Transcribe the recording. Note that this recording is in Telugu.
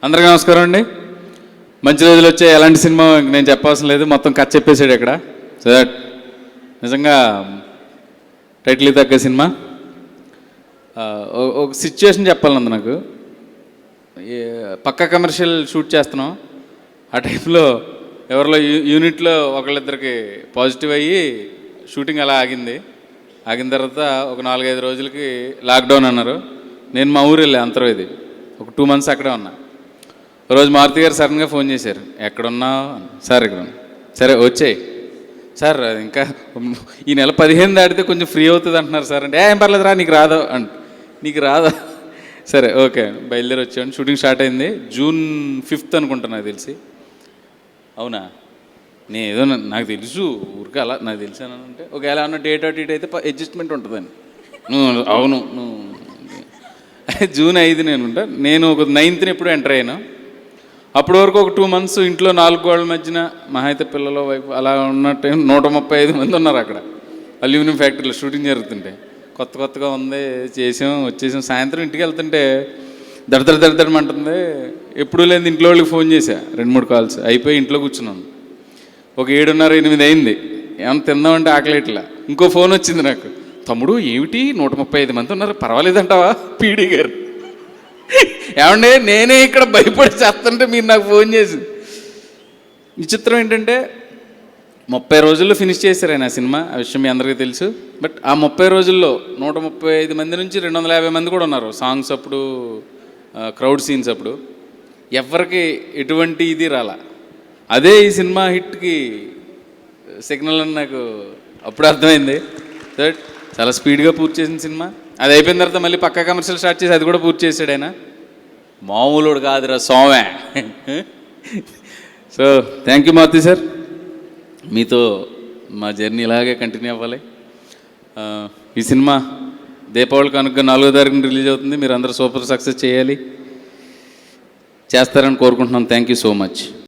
అందరికీ నమస్కారం అండి. మంచి రోజులు వచ్చే ఎలాంటి సినిమా నేను చెప్పవలసిన లేదు, మొత్తం కథ చెప్పేశాడు ఇక్కడ. సో దట్ నిజంగా టైటిల్ తగ్గ సినిమా. ఒక సిచ్యువేషన్ చెప్పాలన్నది నాకు. పక్కా కమర్షియల్ షూట్ చేస్తున్నాం. ఆ టైంలో ఎవరిలో యూనిట్లో ఒకళ్ళిద్దరికి పాజిటివ్ అయ్యి షూటింగ్ అలా ఆగింది. ఆగిన తర్వాత ఒక 4-5 రోజులకి లాక్డౌన్ అన్నారు. నేను మా ఊరు వెళ్ళా అంతర్వేది, ఒక 2 months అక్కడే ఉన్నా. రోజు మారుతి గారు సడన్గా ఫోన్ చేశారు, ఎక్కడున్నావు సార్? ఇక్కడ సరే వచ్చేయి సార్, ఇంకా ఈ నెల 15 దాటితే కొంచెం ఫ్రీ అవుతుంది అంటున్నారు సార్. అంటే ఏం పర్లేదు రా, నీకు రాదు నీకు రాదా? సరే ఓకే బయలుదేరి వచ్చాను. షూటింగ్ స్టార్ట్ అయింది June 5th అనుకుంటా నాకు తెలిసి. అవునా, నేను ఏదో నాకు తెలుసు ఊరికి అలా నాకు తెలిసాను అంటే ఒకవేళ ఏమన్నా డేట్ అటు ఇటు అయితే అడ్జస్ట్మెంట్ ఉంటుందని. అవును నువ్వు June 5 నేను ఉంటా. నేను ఒక 9th ఎప్పుడు ఎంటర్ అయ్యాను. అప్పటి వరకు ఒక 2 months ఇంట్లో 4 గోడల మధ్యన మహా అయితే పిల్లలు వైపు అలా ఉన్నట్టు 135 మంది ఉన్నారు అక్కడ. అల్యూమినియం ఫ్యాక్టరీలో షూటింగ్ జరుగుతుంటే కొత్తగా ఉంది. వచ్చేసాం. సాయంత్రం ఇంటికి వెళ్తుంటే దడదడమంటుంది. ఎప్పుడు లేదు ఇంట్లో వాళ్ళకి ఫోన్ చేశా, 2-3 calls అయిపోయి ఇంట్లో కూర్చున్నాను. ఒక 7:30-8 అయింది. ఏమన్నా తిందామంటే ఆకలి ఇట్లా. ఇంకో ఫోన్ వచ్చింది నాకు, తమ్ముడు ఏమిటి 135 మంది ఉన్నారు, పర్వాలేదంటావా? పీడీ గారు ఏమంటే నేనే ఇక్కడ భయపడి చేస్తుంటే మీరు నాకు ఫోన్ చేసి. విచిత్రం ఏంటంటే 30 రోజుల్లో ఫినిష్ చేశారు ఆయన ఆ సినిమా. ఆ విషయం మీ అందరికీ తెలుసు. బట్ ఆ 30 రోజుల్లో 135 మంది నుంచి 250 మంది కూడా ఉన్నారు. సాంగ్స్ అప్పుడు, క్రౌడ్ సీన్స్ అప్పుడు ఎవరికి ఎటువంటి ఇది రాలా. అదే ఈ సినిమా హిట్కి సిగ్నల్ అని నాకు అప్పుడు అర్థమైంది. దట్ చాలా స్పీడ్గా పూర్తి చేసిన సినిమా. అది అయిపోయిన తర్వాత మళ్ళీ పక్కా కమర్షియల్ స్టార్ట్ చేసి అది కూడా పూర్తి చేశాడు ఆయన. మామూలుడు కాదురా సోమే. So thank you Maruthi sir, మీతో మా జర్నీ ఇలాగే కంటిన్యూ అవ్వాలి. ఈ సినిమా దీపావళి కనుక 4వ తారీఖున రిలీజ్ అవుతుంది. మీరు అందరూ సూపర్ సక్సెస్ చేయాలి, చేస్తారని కోరుకుంటున్నాం. Thank you so much.